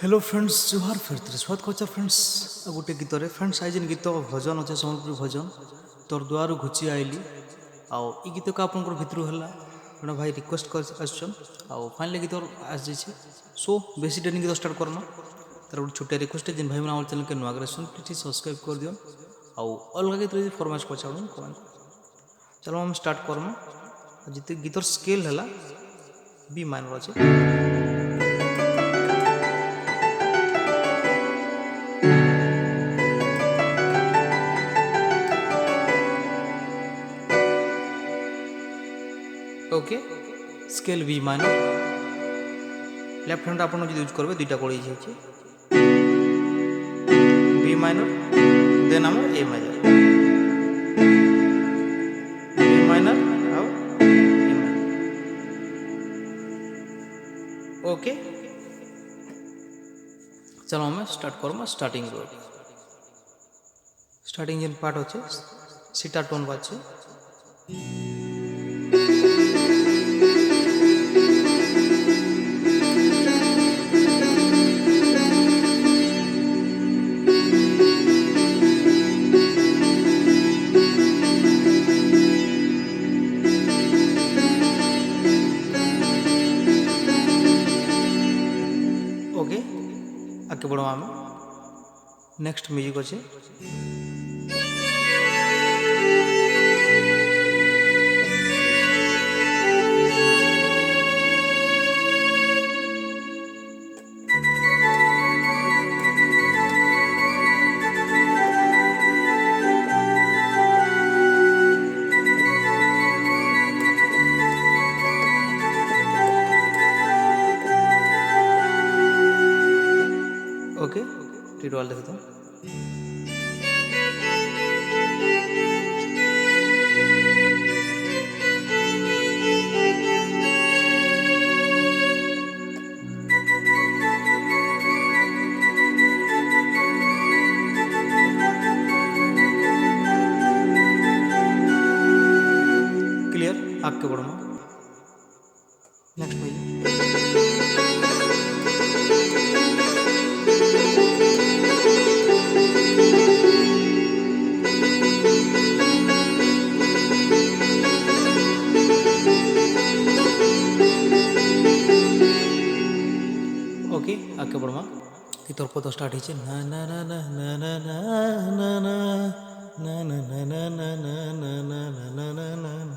hello friends जुहार फिर स्वागत कर फ्रेंड्स गोटे गीत फ्रेंड्स आज गीत भजन अच्छे सम्बलपुरी भजन तोर दुआर घुची आईली आउ ई गीत का आप भितर है जड़े भाई रिक्वेस्ट कर फाइनली गीत आस सो बेसी डेरी गीत स्टार्ट करना तार गोटे छोटे रिक्वेस्ट जिन भाई मैंने चैनल के नुआ प्लीज सब्सक्राइब कर दियो आउ अलग गीत फरमाइश पचाड़ कमेंट चलो हम स्टार्ट करमा जिते गीतर स्केल है बी माइनर अच्छे okay scale B minor left hand आपन जो यूज करबे दुईटा कोड जाइए बी माइनर देन हम ए मेजर बी माइनर आउ ए माइनर ओके चलो हम स्टार्ट करमा स्टार्टिंग जेन पार्ट अच्छे सीटा टोन बाजे ओके आगे बढ़ो आम नेक्स्ट म्यूजिक अच्छे ओके टीडवाल देखते हैं क्लियर आगे बढ़ो नेक्स्ट ओके आगे बढ़मा गीतर पद स्टार्ट होइछे ना ना ना ना ना ना ना ना ना ना ना ना ना ना ना ना ना ना ना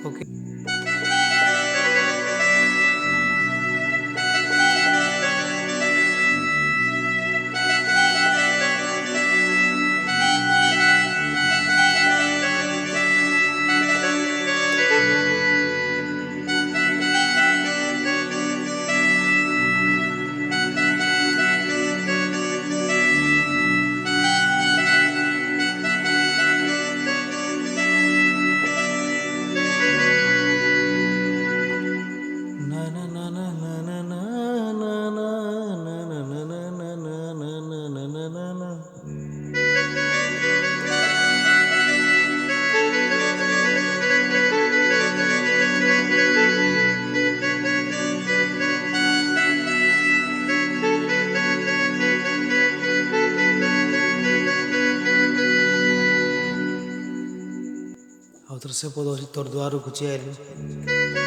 ओके आउथर से पद अछि तोर द्वार घुची आइली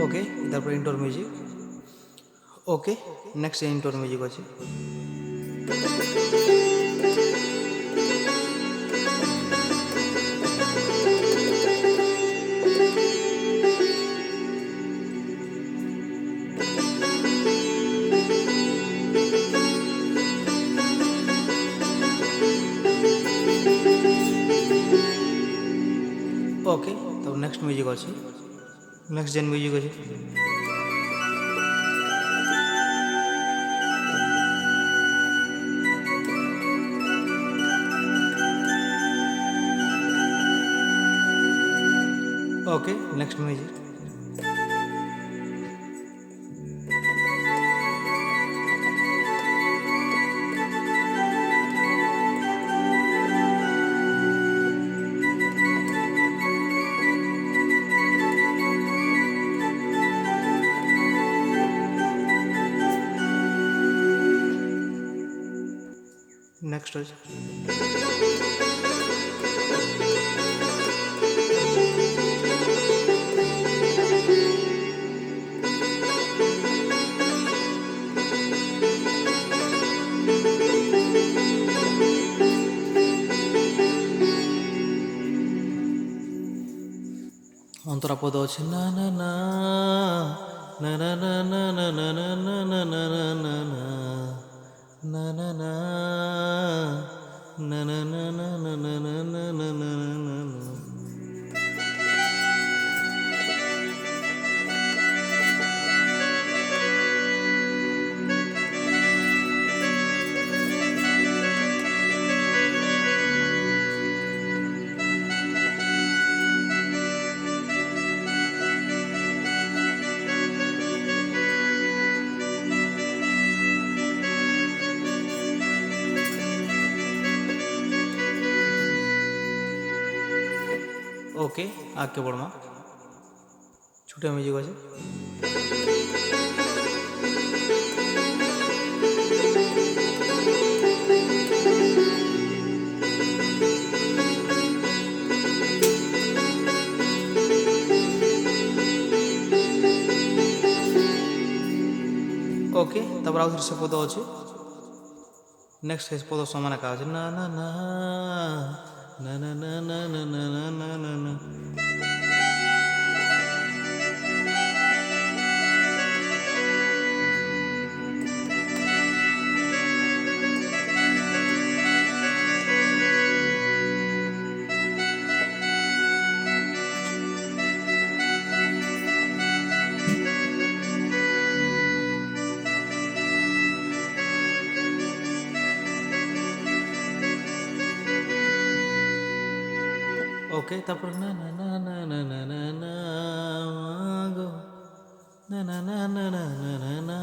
ओके इधर पर inter music okay next inter music अच्छे ନେକ୍ସଟ ଯେନ୍ ମ୍ୟୁଜିକ୍ ଅଛି ओके नेक्स्ट म्यूजिक नेक्स्ट ଅଛି ଅନ୍ତରା ପଦ ଅଛି ନା ନା ନା ନା ନା ନା ନା ନା ନା ନା ନା ନା ନା ନା ନା ନା ନା ନା na na na na na na na na na na na na okay आगे बढ़मा छोटा म्यूजिक अच्छे ओके तब आउ से पद अच्छे नेक्स्ट पद समान का अच्छे ना ना ना ना ना ना ना ना ना ना ना ना ओके तब ना ना ना ना ना ना ना ना मागो ना ना ना ना ना ना ना ना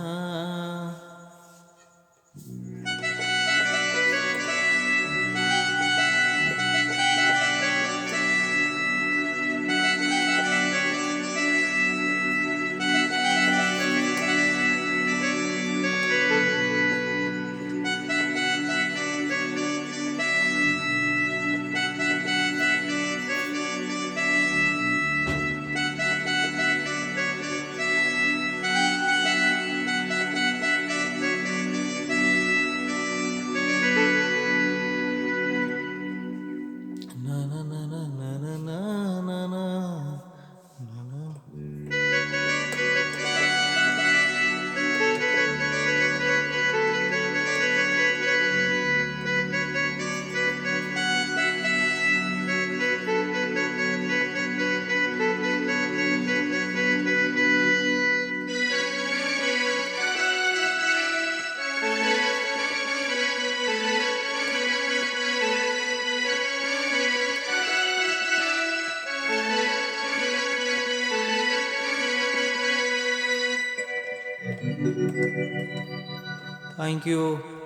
थैंक यू